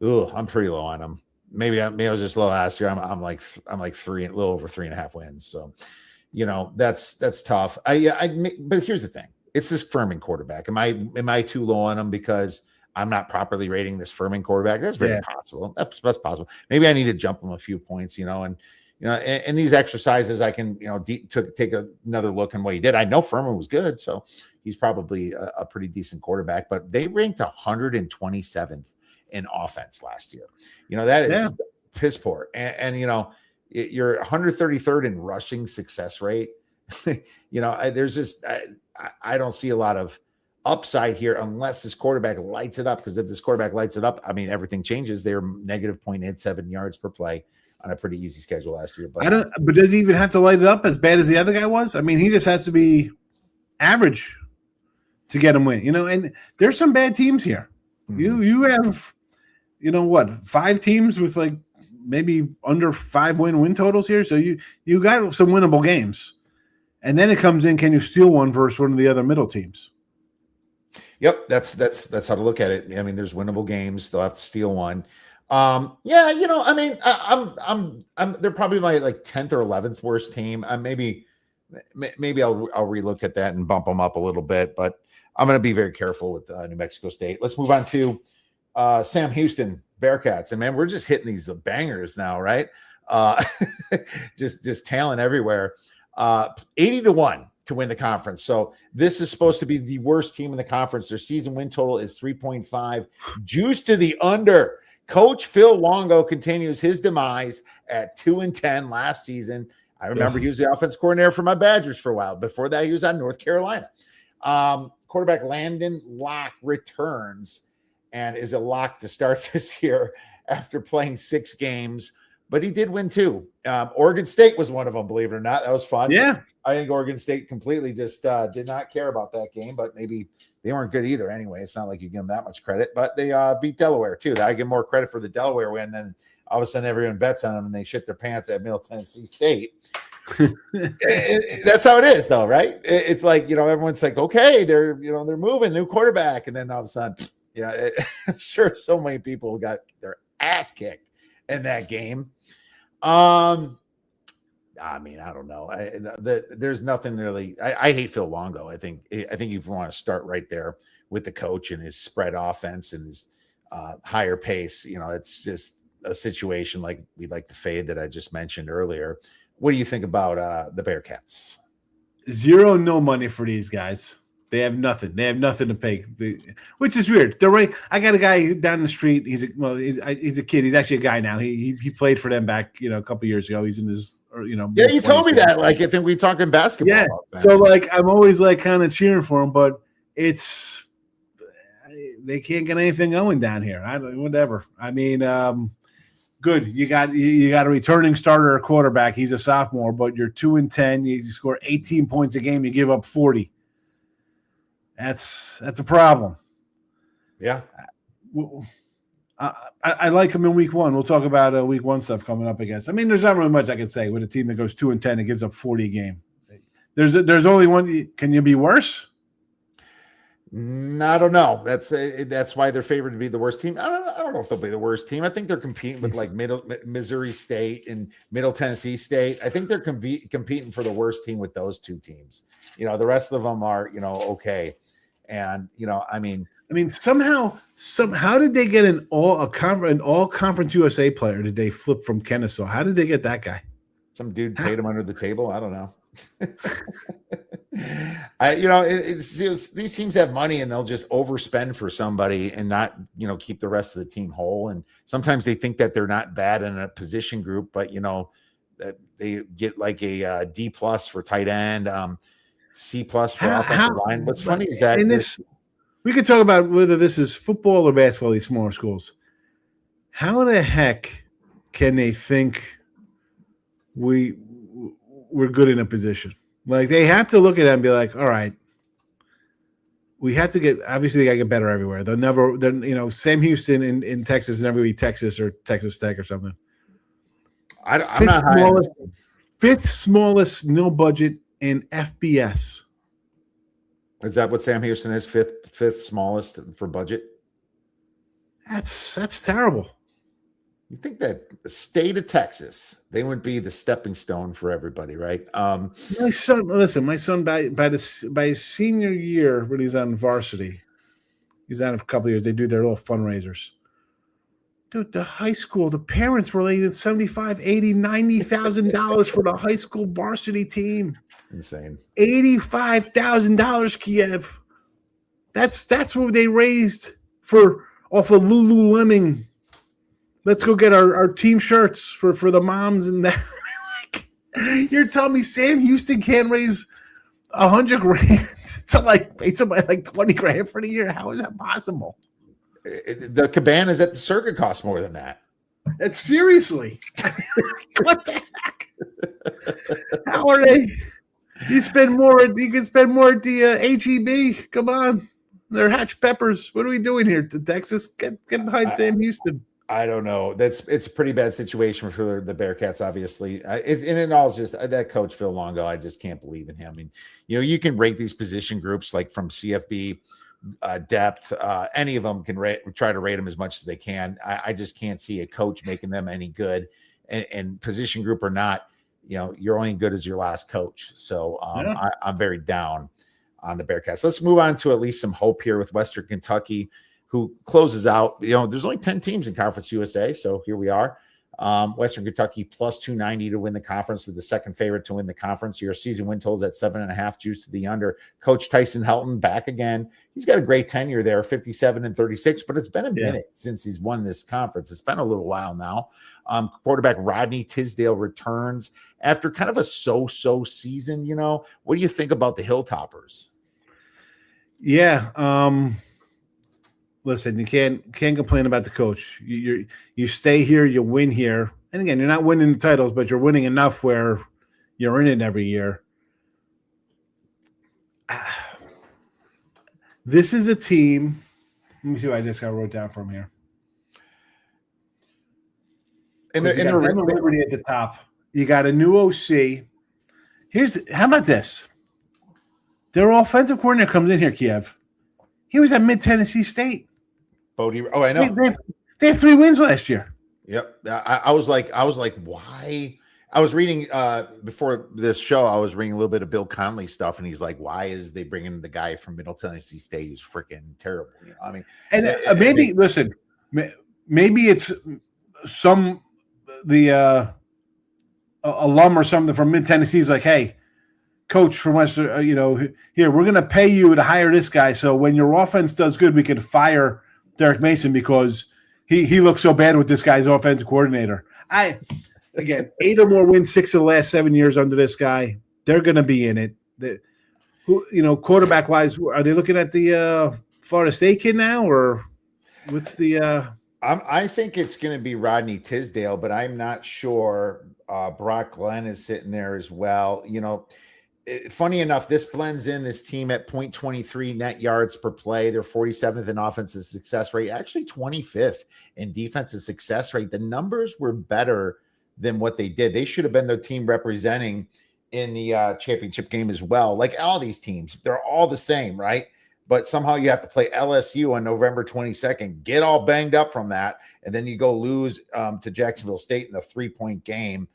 S1: I'm pretty low on them. Maybe I was just low last year. I'm like 3, a little over 3.5 wins. So, that's tough. But here's the thing: it's this Furman quarterback. Am I too low on him because I'm not properly rating this Furman quarterback? That's very possible. That's possible. Maybe I need to jump him a few points, and in these exercises, I can, take another look on what he did. I know Furman was good, so he's probably a pretty decent quarterback, but they ranked 127th in offense last year. That is piss poor. And you're 133rd in rushing success rate. There's just, I don't see a lot of upside here unless this quarterback lights it up. Because if this quarterback lights it up, everything changes. They're negative 0.87 yards per play on a pretty easy schedule last year. But
S2: but does he even have to light it up as bad as the other guy was? He just has to be average to get him win. And there's some bad teams here. Mm-hmm. You have, 5 teams with like maybe under 5 win totals here. So you got some winnable games. And then it comes in, can you steal one versus one of the other middle teams?
S1: Yep, that's how to look at it. There's winnable games. They'll have to steal one. I'm they're probably my 10th or 11th worst team. Maybe I'll relook at that and bump them up a little bit, but I'm going to be very careful with New Mexico State. Let's move on to Sam Houston Bearcats. And man, we're just hitting these bangers now, right? Just talent everywhere. 80-1 to win the conference. So this is supposed to be the worst team in the conference. Their season win total is 3.5, juice to the under. Coach Phil Longo continues his demise at 2-10 last season. I remember he was the offensive coordinator for my Badgers for a while. Before that, he was on North Carolina. Quarterback Landon Locke returns and is a lock to start this year after playing 6 games, but he did win 2. Oregon State was one of them, believe it or not. That was fun.
S2: Yeah.
S1: I think Oregon State completely just did not care about that game, but maybe they weren't good either anyway. It's not like you give them that much credit, but they beat Delaware too. I give more credit for the Delaware win than all of a sudden everyone bets on them and they shit their pants at Middle Tennessee State. That's how it is though, right? It's like, everyone's like, okay, they're moving, new quarterback. And then all of a sudden, I'm sure so many people got their ass kicked in that game. I don't know. There's nothing really. I hate Phil Longo. I think you want to start right there with the coach and his spread offense and his higher pace. It's just a situation like we like the fade that I just mentioned earlier. What do you think about the Bearcats?
S2: 0, no money for these guys. They have nothing. They have nothing to pay, which is weird. They're right. I got a guy down the street. He's a kid. He's actually a guy now. He played for them back, a couple years ago. He's in his,
S1: Yeah, you told me that. I think we talking basketball.
S2: Yeah. So I'm always kind of cheering for him, but they can't get anything going down here. Whatever. Good. You got a returning starter, quarterback. He's a sophomore, but you're 2-10. You score 18 points a game. You give up 40. That's a problem.
S1: Yeah.
S2: I like them in week one. We'll talk about week one stuff coming up, I guess. I mean, there's not really much I can say with a team that goes 2-10 and gives up 40 a game. There's only one. Can you be worse?
S1: I don't know. That's why they're favored to be the worst team. I don't know if they'll be the worst team. I think they're competing with like Missouri State and Middle Tennessee State. I think they're competing for the worst team with those two teams. The rest of them are okay. And I mean
S2: somehow how did they get an all conference USA player? Did they flip from Kennesaw? How did they get that guy?
S1: Some dude paid him under the table. I don't know. These teams have money and they'll just overspend for somebody and not keep the rest of the team whole. And sometimes they think that they're not bad in a position group, but that they get like a D+ for tight end, C+ for offensive line. What's funny is that
S2: we could talk about whether this is football or basketball, these smaller schools. How the heck can they think we're good in a position? Like, they have to look at that and be like, all right, we have to obviously they got to get better everywhere. Sam Houston in Texas never be Texas or Texas Tech or something.
S1: I'm not high.
S2: Fifth smallest no budget in FBS.
S1: Is that what Sam Houston is? Fifth smallest for budget?
S2: That's terrible.
S1: You think that the state of Texas, they would be the stepping stone for everybody, right?
S2: My son by his senior year when he's on varsity, he's on a couple of years, they do their little fundraisers. Dude, the high school, the parents were laying $75,000, $80,000, $90,000 for the high school varsity team.
S1: Insane.
S2: $85,000, Kiev. That's what they raised off of Lululemon. Let's go get our team shirts for the moms and that. Like, you're telling me Sam Houston can't raise $100,000 to like pay somebody like $20,000 for the year? How is that possible?
S1: The cabanas at the circuit cost more than that.
S2: That's seriously. What the heck? How are they? You can spend more at the HEB. Come on. They're Hatch Peppers. What are we doing here? To Texas? Get behind Sam Houston.
S1: I don't know. It's a pretty bad situation for the Bearcats, obviously. It all is just that coach Phil Longo. I just can't believe in him. I mean, you can rate these position groups like from CFB, depth. Any of them can try to rate them as much as they can. I just can't see a coach making them any good. And position group or not, you're only good as your last coach. So I'm very down on the Bearcats. Let's move on to at least some hope here with Western Kentucky, who closes out. There's only 10 teams in Conference USA, so here we are. Western Kentucky plus 290 to win the conference. They're the second favorite to win the conference. Your season win totals at 7.5, juice to the under. Coach Tyson Helton back again. He's got a great tenure there, 57-36, but it's been a minute since he's won this conference. It's been a little while now. Quarterback Rodney Tisdale returns after kind of a so-so season. What do you think about the Hilltoppers?
S2: Yeah. Listen, you can't complain about the coach. You stay here, you win here. And again, you're not winning the titles, but you're winning enough where you're in it every year. This is a team. Let me see what I just got wrote down from here. And they're Liberty at the top. You got a new OC. How about this? Their offensive coordinator comes in here, Kiev. He was at Mid-Tennessee State.
S1: Bodie. Oh, I know.
S2: They have 3 wins last year.
S1: Yep. I was like, why? I was reading before this show. I was reading a little bit of Bill Conley stuff, and he's like, "Why is they bringing the guy from Middle Tennessee State who's freaking terrible?" I mean,
S2: and maybe listen, maybe it's alum or something from Mid Tennessee's like, "Hey, coach from Western, here we're going to pay you to hire this guy. So when your offense does good, we can fire Derek Mason because he looks so bad with this guy's offensive coordinator." Again, 8 or more wins, 6 of the last 7 years under this guy. They're going to be in it. Quarterback wise, are they looking at the Florida State kid now, or what's the?
S1: I think it's going to be Rodney Tisdale, but I'm not sure. Brock Glenn is sitting there as well. funny enough, this blends in this team at 0.23 net yards per play. They're 47th in offensive success rate, actually 25th in defensive success rate. The numbers were better than what they did. They should have been their team representing in the championship game as well. Like all these teams, they're all the same, right? But somehow you have to play LSU on November 22nd, get all banged up from that, and then you go lose to Jacksonville State in a 3-point game.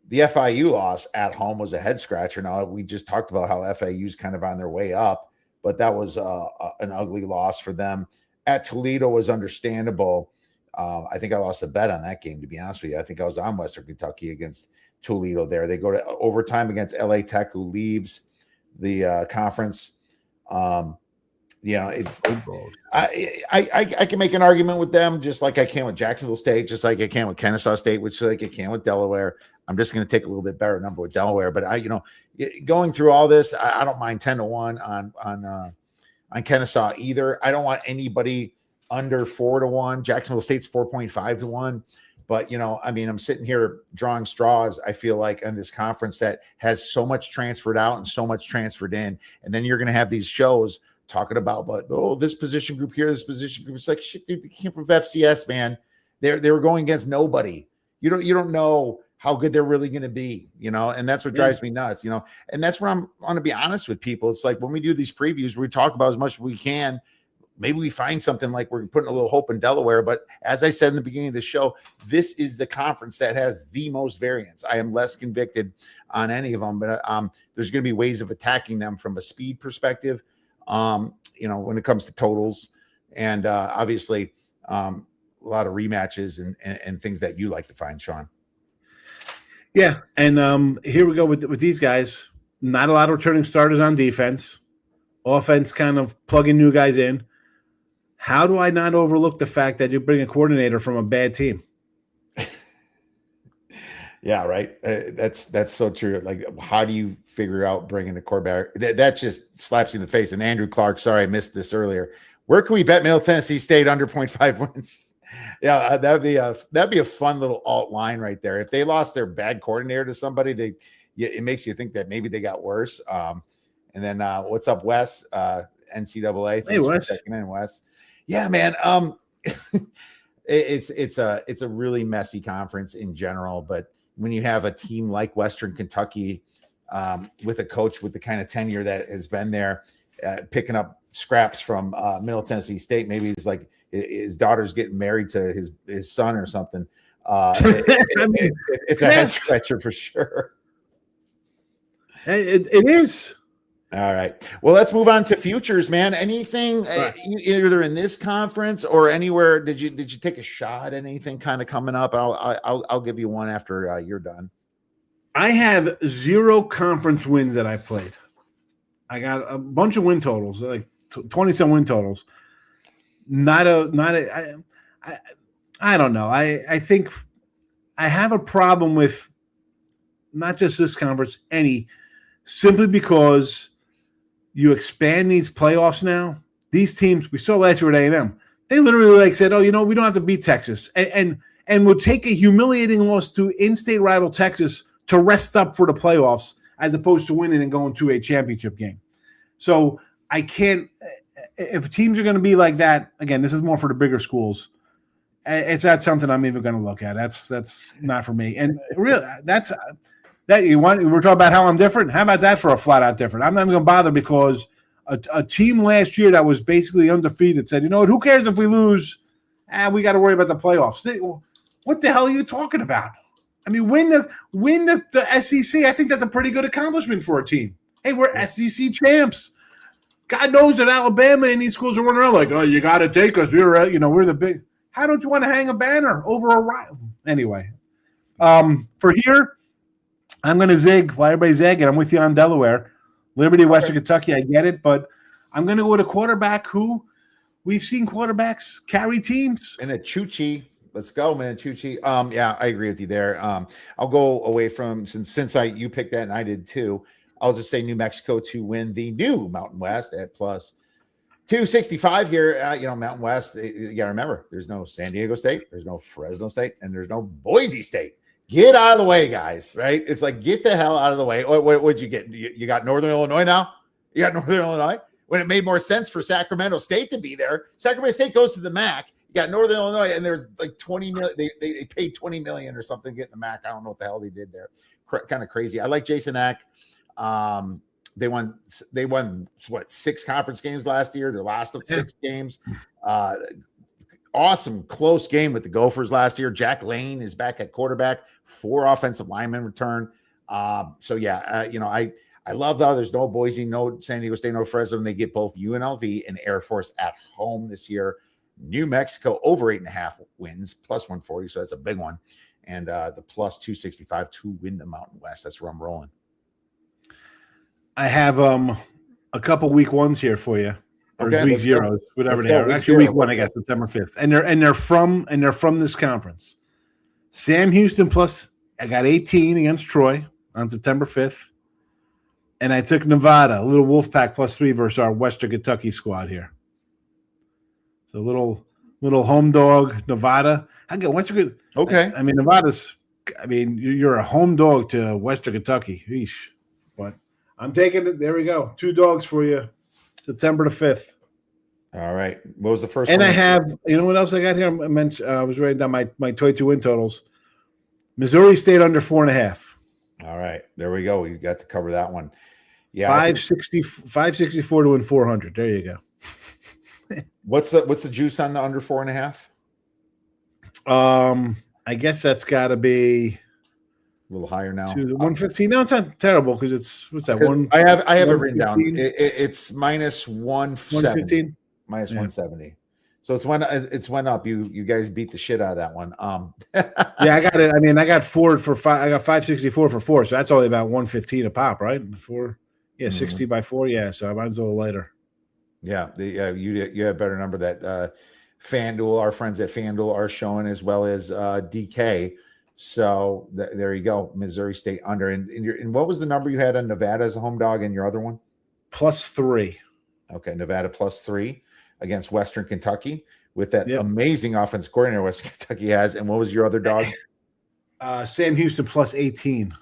S1: The FIU loss at home was a head scratcher. Now, we just talked about how FIU's kind of on their way up, but that was an ugly loss for them. At Toledo was understandable. I think I lost a bet on that game, to be honest with you. I think I was on Western Kentucky against Toledo there. They go to overtime against LA Tech, who leaves the conference. It's I can make an argument with them just like I can with Jacksonville State, just like I can with Kennesaw State, which like I can with Delaware. I'm just going to take a little bit better number with Delaware, but going through all this, I don't mind 10-1 on Kennesaw either. I don't want anybody under 4-1. Jacksonville State's 4.5-1. But, I'm sitting here drawing straws, I feel like, on this conference that has so much transferred out and so much transferred in. And then you're going to have these shows talking about, this position group here, this position group. It's like, shit, dude, they came from FCS, man. They were going against nobody. You don't know how good they're really going to be, and that's what drives me nuts, and that's where I'm going to be honest with people. It's like when we do these previews, we talk about as much as we can. Maybe we find something like we're putting a little hope in Delaware. But as I said in the beginning of the show, this is the conference that has the most variance. I am less convicted on any of them, but there's going to be ways of attacking them from a speed perspective, when it comes to totals. And obviously a lot of rematches and things that you like to find, Sean.
S2: Yeah, and here we go with these guys. Not a lot of returning starters on defense. Offense kind of plugging new guys in. How do I not overlook the fact that you bring a coordinator from a bad team?
S1: Yeah, right. That's so true. Like, how do you figure out bringing a quarterback? That just slaps you in the face. And Andrew Clark, sorry, I missed this earlier. Where can we bet Middle Tennessee State under 0.5 wins? Yeah, that'd be a fun little alt line right there. If they lost their bad coordinator to somebody, it makes you think that maybe they got worse. And then what's up, Wes? NCAA.
S2: Hey, Wes.
S1: Checking in, Wes. Yeah, man. It's a really messy conference in general, but when you have a team like Western Kentucky with a coach with the kind of tenure that has been there, picking up scraps from Middle Tennessee State, maybe it's like his daughter's getting married to his son or something. It's a head scratcher for sure.
S2: It is.
S1: All right. Well, let's move on to futures, man. Anything either in this conference or anywhere? Did you take a shot at anything kind of coming up? I'll give you one after you're done.
S2: I have 0 conference wins that I played. I got a bunch of win totals, like 20-some win totals. I don't know. I think I have a problem with not just this conference, simply because you expand these playoffs now. These teams, we saw last year at A&M, they literally said, we don't have to beat Texas. And would take a humiliating loss to in-state rival Texas to rest up for the playoffs as opposed to winning and going to a championship game. So I can't – if teams are going to be like that, again, this is more for the bigger schools. It's not something I'm even going to look at. That's not for me. And really, we're talking about how I'm different. How about that for a flat out different? I'm not even going to bother because a team last year that was basically undefeated said, who cares if we lose? We got to worry about the playoffs. What the hell are you talking about? I mean, win the SEC. I think that's a pretty good accomplishment for a team. Hey, we're SEC champs. God knows that Alabama and these schools are running around like, oh, you got to take us. We're the big. How don't you want to hang a banner over a rival? Anyway, for here. I'm going to zig while everybody's zagging. I'm with you on Delaware. Liberty, Western Kentucky, I get it. But I'm going to go with a quarterback who we've seen quarterbacks carry teams.
S1: And a Chuchi. Let's go, man. Chuchi. Yeah, I agree with you there. I'll go away from, since you picked that and I did too, I'll just say New Mexico to win the new Mountain West at plus 265 here. Mountain West, you got to remember, there's no San Diego State, there's no Fresno State, and there's no Boise State. Get out of the way, guys. Right? It's like, get the hell out of the way. What'd you get? You got Northern Illinois now? You got Northern Illinois? When it made more sense for Sacramento State to be there. Sacramento State goes to the MAC. You got Northern Illinois, and they're like 20 million. They paid 20 million or something getting the MAC. I don't know what the hell they did there. Kind of crazy. I like Jason Eck. They won what, 6 conference games last year, their last of 6 games. Awesome close game with the Gophers last year. Jack Lane is back at quarterback, 4 offensive linemen return. I love though there's no Boise, no San Diego State, no Fresno, and they get both UNLV and Air Force at home this year. New Mexico over 8.5 wins, plus 140, so that's a big one. And the plus 265 to win the Mountain West. That's where I'm rolling.
S2: I have a couple week ones here for you, or week zeros, whatever they are. Actually, week 1, I guess, September 5th, and they're from this conference. Sam Houston plus, I got 18 against Troy on September 5th, and I took Nevada, a little Wolfpack plus 3 versus our Western Kentucky squad here. So little home dog Nevada. I get Western.
S1: Okay,
S2: I mean Nevada's. I mean you're a home dog to Western Kentucky. Eesh. But I'm taking it. There we go. 2 dogs for you. September the 5th.
S1: All right. What was the first
S2: and
S1: one?
S2: I have, you know what else I got here? I was writing down my 22 win totals. Missouri State under 4.5.
S1: All right. There we go. We got to cover that one. Yeah.
S2: 564 to win 400. There you go.
S1: What's the juice on the under 4.5?
S2: I guess that's got to be
S1: a little higher now.
S2: 115. No, it's not terrible because it's what's that one?
S1: I have it written down. It's minus 115. Minus 170. So it's went up. You guys beat the shit out of that one.
S2: Yeah, I got it. I mean, I got 4 for 5. I got 564 for 4. So that's only about 115 a pop, right? 4. Yeah, 60 by 4. Yeah, so mine's a little later.
S1: Yeah, you have a better number that FanDuel, our friends at FanDuel are showing, as well as DK. So there you go, Missouri State under. And what was the number you had on Nevada as a home dog and your other one?
S2: Plus 3.
S1: Okay, Nevada plus 3 against Western Kentucky with that amazing offensive coordinator Western Kentucky has. And what was your other dog?
S2: Sam Houston plus 18.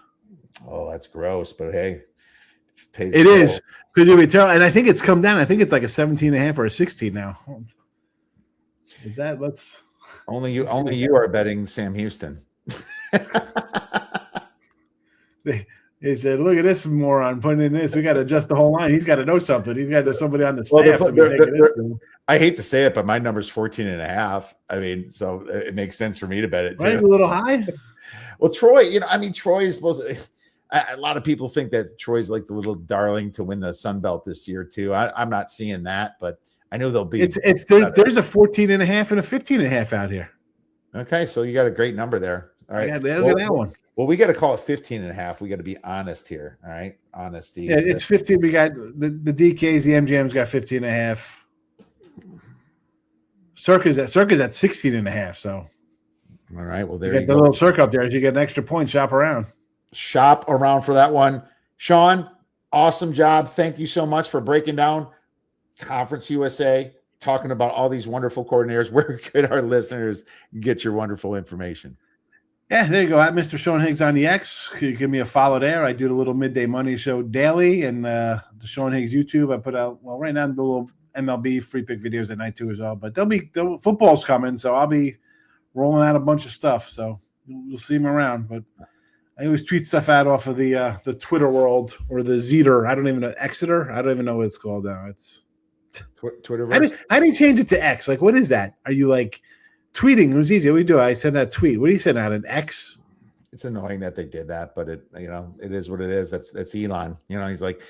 S1: Oh, that's gross, but hey.
S2: It is because you'll be terrible, and I think it's come down. I think it's like a 17.5 or a 16 now. Is that
S1: only you are betting Sam Houston?
S2: They said, "Look at this moron putting in this. We got to adjust the whole line. He's got to know something. He's got to know somebody on the staff to be taking it."
S1: I hate to say it, but my number's 14.5. I mean, so it makes sense for me to bet it.
S2: Right, a little high.
S1: Well, Troy, Troy is supposed to. A lot of people think that Troy's like the little darling to win the Sun Belt this year too. I'm not seeing that, but I know they'll be.
S2: There's a 14.5 and a 15.5 out here.
S1: Okay, so you got a great number there. All right,
S2: look at that one.
S1: Well, we got to call it 15.5. We got to be honest here. All right, honesty.
S2: Yeah, it's 15. We got the DKs, the MGM's got 15.5. Circa's at 16.5. So, all
S1: right. Well, there
S2: you go. The little Circa up there. As you get an extra point, shop around
S1: for that one. Sean, awesome job. Thank you so much for breaking down Conference USA, talking about all these wonderful coordinators. Where could our listeners get your wonderful information?
S2: Yeah, there you go. At Mr. Sean Higgs on the X. You give me a follow there. I do the little midday money show daily, and the Sean Higgs YouTube. I put out, right now, the little MLB free pick videos at night too as well. But football's coming, so I'll be rolling out a bunch of stuff. So you'll see them around. But I always tweet stuff out off of the Twitter world or the Zeter. I don't even know Exeter. I don't even know what it's called now. It's
S1: Twitter.
S2: I didn't change it to X. Like, what is that? Are you like tweeting? It was easy. What do you do? I send that tweet. What do you send out? An X?
S1: It's annoying that they did that, but it is what it is. That's Elon. He's like,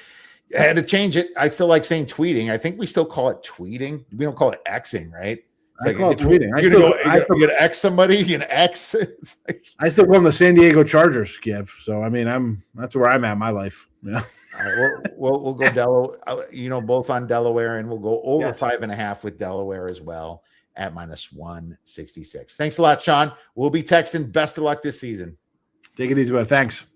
S1: I had to change it. I still like saying tweeting. I think we still call it tweeting. We don't call it Xing, right?
S2: I call it tweeting.
S1: You're going to X somebody. You're going to X.
S2: I still go on the San Diego Chargers, Kiev. So, I mean, that's where I'm at in my life. Yeah.
S1: All right, we'll go Delaware, both on Delaware, and we'll go over 5.5 with Delaware as well at minus 166. Thanks a lot, Sean. We'll be texting. Best of luck this season.
S2: Take it easy, bud. Thanks.